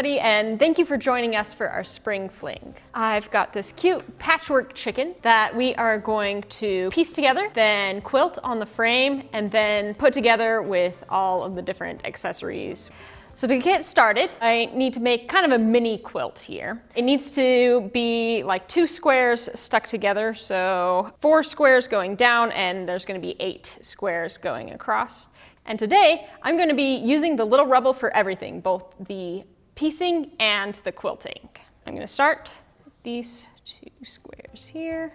everybody, and thank you for joining us for our spring fling. I've got this cute patchwork chicken that we are going to piece together, then quilt on the frame, and then put together with all of the different accessories. So to get started, I need to make kind of a mini quilt here. It needs to be like 2 squares stuck together, so 4 squares going down, and there's going to be 8 squares going across. And today, I'm going to be using the little rubble for everything, both the piecing and the quilting. I'm going to start with these 2 squares here.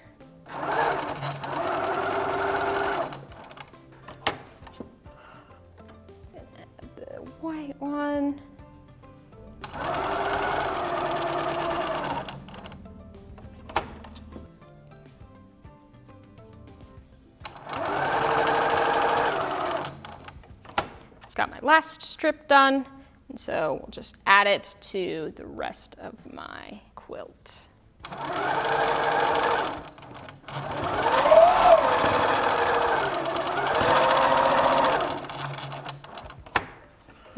White one. Got my last strip done, and so we'll just add it to the rest of my quilt.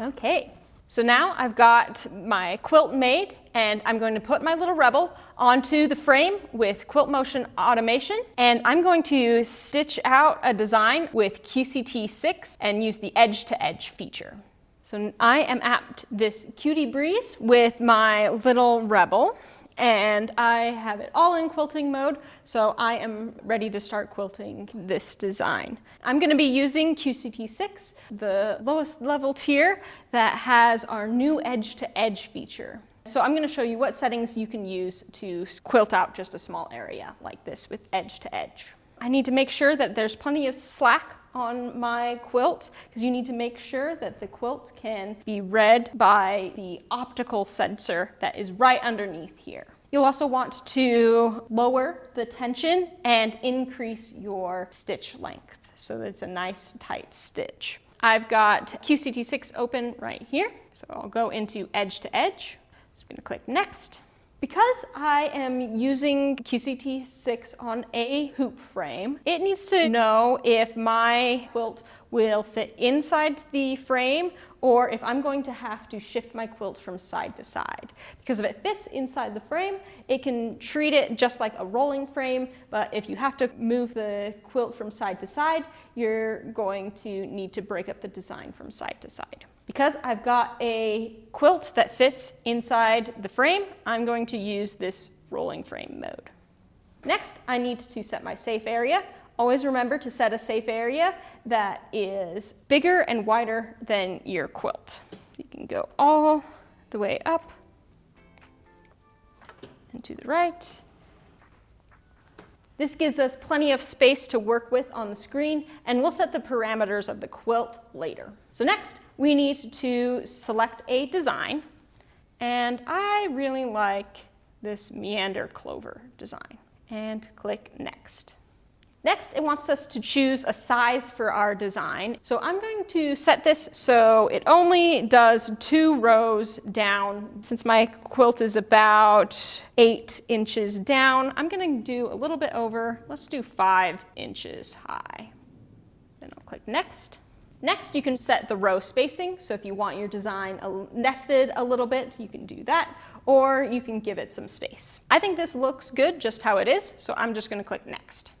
Okay, so now I've got my quilt made, and I'm going to put my little rebel onto the frame with Quilt Motion Automation, and I'm going to stitch out a design with QCT 6 and use the edge-to-edge feature. So I am at this cutie breeze with my little rebel, and I have it all in quilting mode, so I am ready to start quilting this design. I'm going to be using QCT 6, the lowest level tier that has our new edge-to-edge feature. So I'm going to show you what settings you can use to quilt out just a small area like this with edge-to-edge. I need to make sure that there's plenty of slack on my quilt, because you need to make sure that the quilt can be read by the optical sensor that is right underneath here. You'll also want to lower the tension and increase your stitch length so that it's a nice tight stitch. I've got QCT 6 open right here, so I'll go into edge to edge. So I'm going to click next. Because I am using QCT 6 on a hoop frame, it needs to know if my quilt will fit inside the frame or if I'm going to have to shift my quilt from side to side. Because if it fits inside the frame, it can treat it just like a rolling frame, but if you have to move the quilt from side to side, you're going to need to break up the design from side to side. Because I've got a quilt that fits inside the frame, I'm going to use this rolling frame mode. Next, I need to set my safe area. Always remember to set a safe area that is bigger and wider than your quilt. So you can go all the way up and to the right. This gives us plenty of space to work with on the screen, and we'll set the parameters of the quilt later. So next, we need to select a design, and I really like this meander clover design, and click next. Next, it wants us to choose a size for our design. So I'm going to set this so it only does 2 rows down. Since my quilt is about 8 inches down, I'm going to do a little bit over. Let's do 5 inches high. Then I'll click next. Next, you can set the row spacing. So if you want your design nested a little bit, you can do that, or you can give it some space. I think this looks good just how it is, so I'm just going to click next.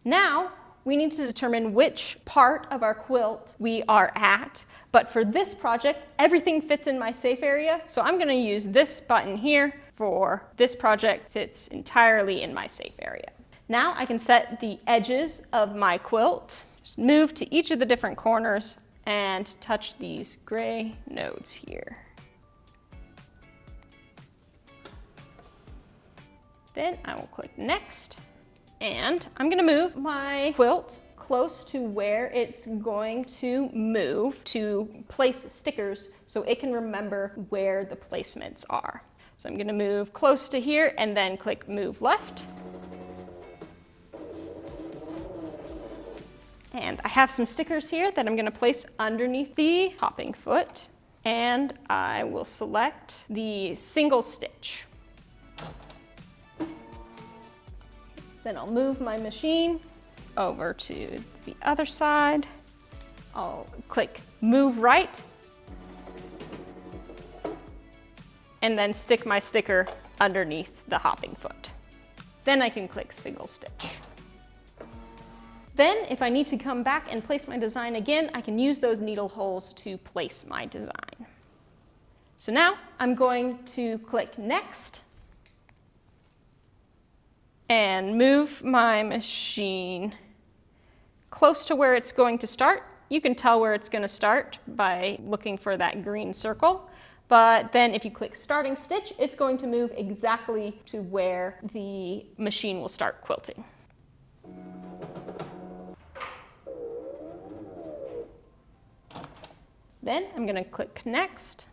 Now, we need to determine which part of our quilt we are at, but for this project, everything fits in my safe area, so I'm going to use this button here for this project fits entirely in my safe area. Now I can set the edges of my quilt, just move to each of the different corners and touch these gray nodes here. Then I will click next. And I'm going to move my quilt close to where it's going to move to place stickers so it can remember where the placements are. So I'm going to move close to here and then click move left. And I have some stickers here that I'm going to place underneath the hopping foot, and I will select the single stitch. Then I'll move my machine over to the other side. I'll click move right. and then stick my sticker underneath the hopping foot. Then I can click single stitch. Then if I need to come back and place my design again, I can use those needle holes to place my design. So now I'm going to click next and move my machine close to where it's going to start. You can tell where it's going to start by looking for that green circle. But then if you click starting stitch, it's going to move exactly to where the machine will start quilting. Then I'm going to click next.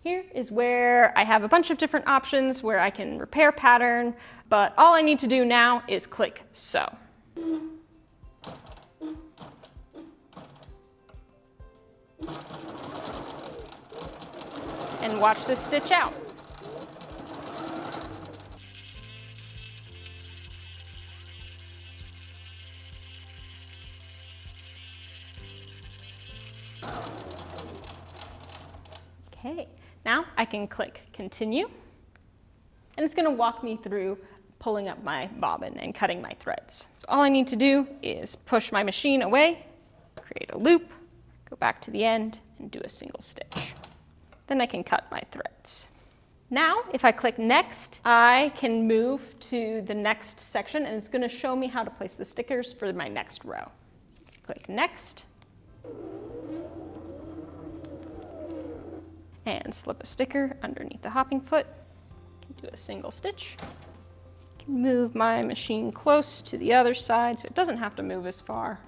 Here is where I have a bunch of different options where I can repair pattern, but all I need to do now is click sew. And watch this stitch out. Okay, now I can click continue, and it's going to walk me through pulling up my bobbin and cutting my threads. So all I need to do is push my machine away, create a loop, go back to the end, and do a single stitch. Then I can cut my threads. Now, if I click next, I can move to the next section, and it's going to show me how to place the stickers for my next row. So click next, and slip a sticker underneath the hopping foot. Do a single stitch. Move my machine close to the other side so it doesn't have to move as far.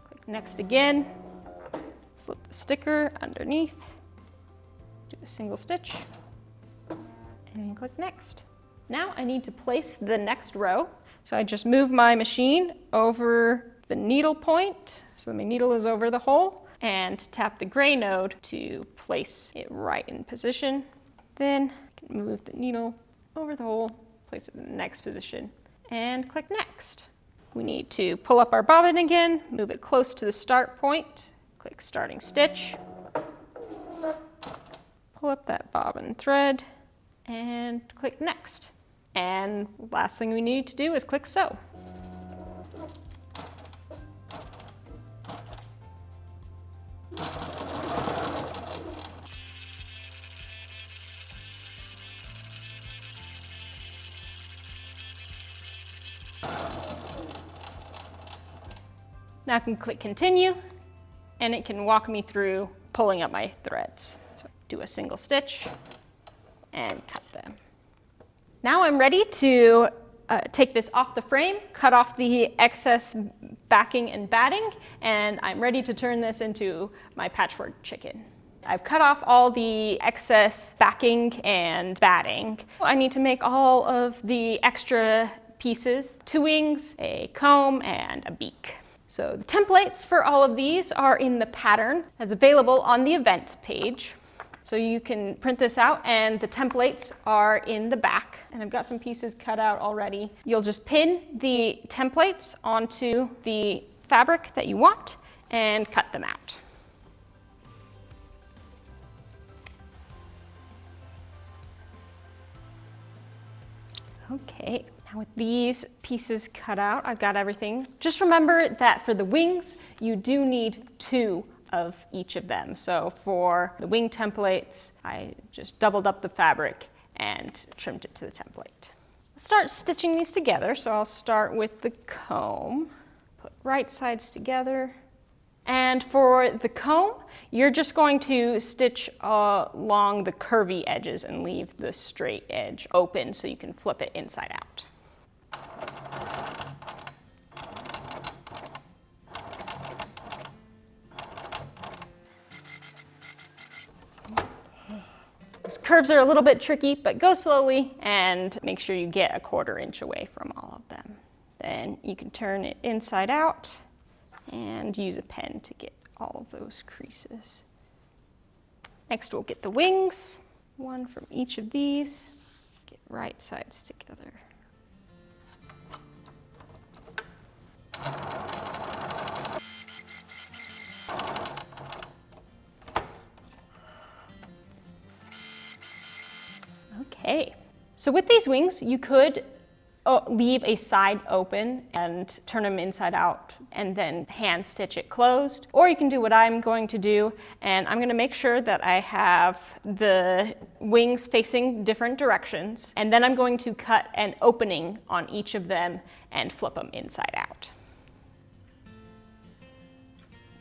Click next again, slip the sticker underneath, do a single stitch, and click next. Now I need to place the next row. So I just move my machine over the needle point, so my needle is over the hole, and tap the gray node to place it right in position. Then I can move the needle over the hole, place it in the next position, and click next. We need to pull up our bobbin again, move it close to the start point, click starting stitch, pull up that bobbin thread, and click next. And last thing we need to do is click sew. Now I can click continue, and it can walk me through pulling up my threads. So do a single stitch and cut them. Now I'm ready to take this off the frame, cut off the excess backing and batting, and I'm ready to turn this into my patchwork chicken. I've cut off all the excess backing and batting. I need to make all of the extra pieces, 2 wings, a comb, and a beak. So the templates for all of these are in the pattern that's available on the events page. So you can print this out, and the templates are in the back. And I've got some pieces cut out already. You'll just pin the templates onto the fabric that you want and cut them out. Okay, now with these pieces cut out, I've got everything. Just remember that for the wings, you do need 2 of each of them. So for the wing templates, I just doubled up the fabric and trimmed it to the template. Let's start stitching these together. So I'll start with the comb, put right sides together. And for the comb, you're just going to stitch along the curvy edges and leave the straight edge open so you can flip it inside out. Those curves are a little bit tricky, but go slowly and make sure you get a 1/4 inch away from all of them. Then you can turn it inside out and use a pen to get all of those creases. Next we'll get the wings, 1 from each of these. Get right sides together. Okay, so with these wings, you could leave a side open and turn them inside out and then hand stitch it closed. Or you can do what I'm going to do, and I'm going to make sure that I have the wings facing different directions, and then I'm going to cut an opening on each of them and flip them inside out.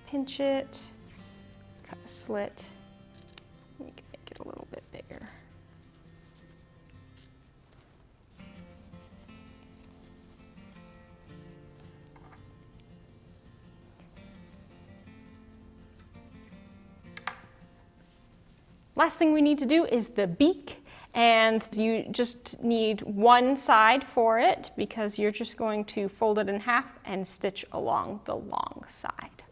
Pinch it, cut a slit, you can make it a little bit bigger. Last thing we need to do is the beak, and you just need one side for it because you're just going to fold it in half and stitch along the long side.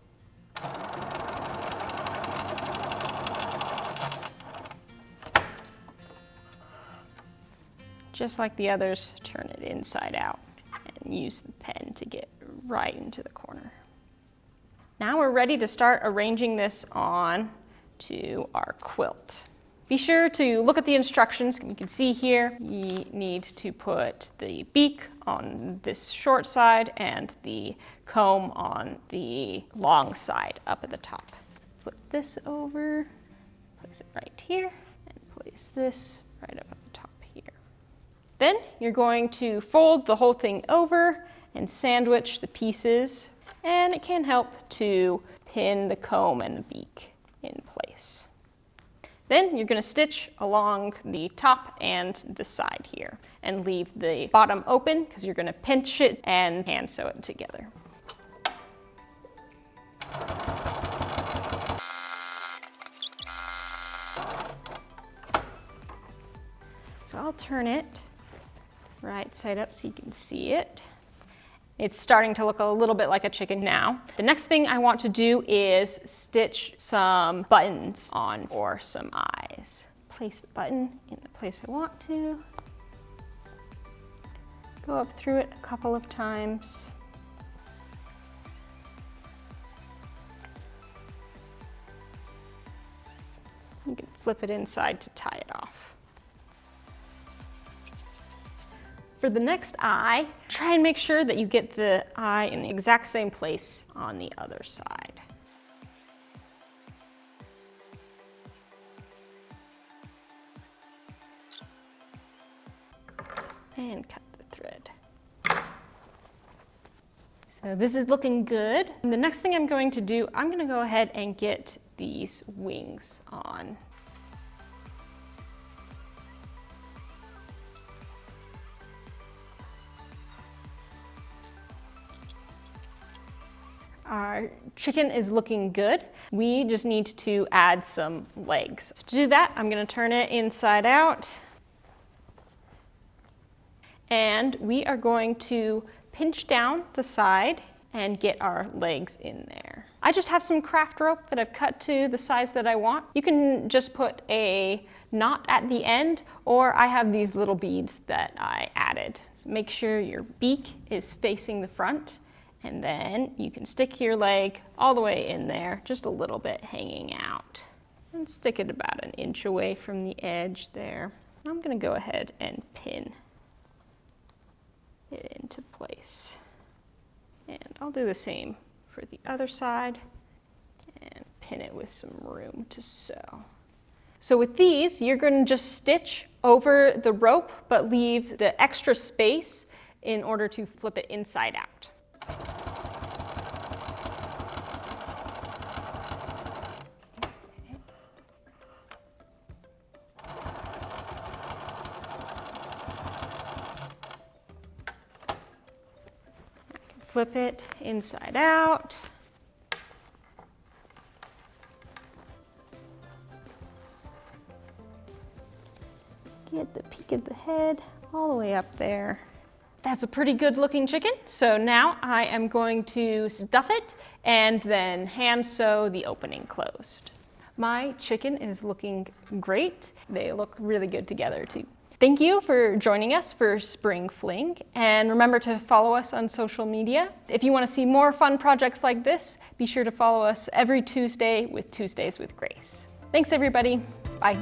Just like the others, turn it inside out and use the pen to get right into the corner. Now we're ready to start arranging this on to our quilt. Be sure to look at the instructions. You can see here you need to put the beak on this short side and the comb on the long side up at the top. Flip this over, place it right here, and place this right up at the top here. Then you're going to fold the whole thing over and sandwich the pieces, and it can help to pin the comb and the beak in place. Then you're going to stitch along the top and the side here and leave the bottom open because you're going to pinch it and hand sew it together. So I'll turn it right side up so you can see it. It's starting to look a little bit like a chicken now. The next thing I want to do is stitch some buttons on or some eyes. Place the button in the place I want to. Go up through it a couple of times. You can flip it inside to tie it off. For the next eye, try and make sure that you get the eye in the exact same place on the other side. And cut the thread. So this is looking good. And the next thing I'm going to do, I'm going to go ahead and get these wings on. Our chicken is looking good. We just need to add some legs. To do that, I'm going to turn it inside out. And we are going to pinch down the side and get our legs in there. I just have some craft rope that I've cut to the size that I want. You can just put a knot at the end, or I have these little beads that I added. So make sure your beak is facing the front. And then you can stick your leg all the way in there, just a little bit hanging out. And stick it about an inch away from the edge there. I'm going to go ahead and pin it into place. And I'll do the same for the other side and pin it with some room to sew. So with these, you're going to just stitch over the rope, but leave the extra space in order to flip it inside out. Flip it inside out. Get the peak of the head all the way up there. That's a pretty good looking chicken. So now I am going to stuff it and then hand sew the opening closed. My chicken is looking great. They look really good together too. Thank you for joining us for Spring Fling, and remember to follow us on social media. If you want to see more fun projects like this, be sure to follow us every Tuesday with Tuesdays with Grace. Thanks everybody. Bye.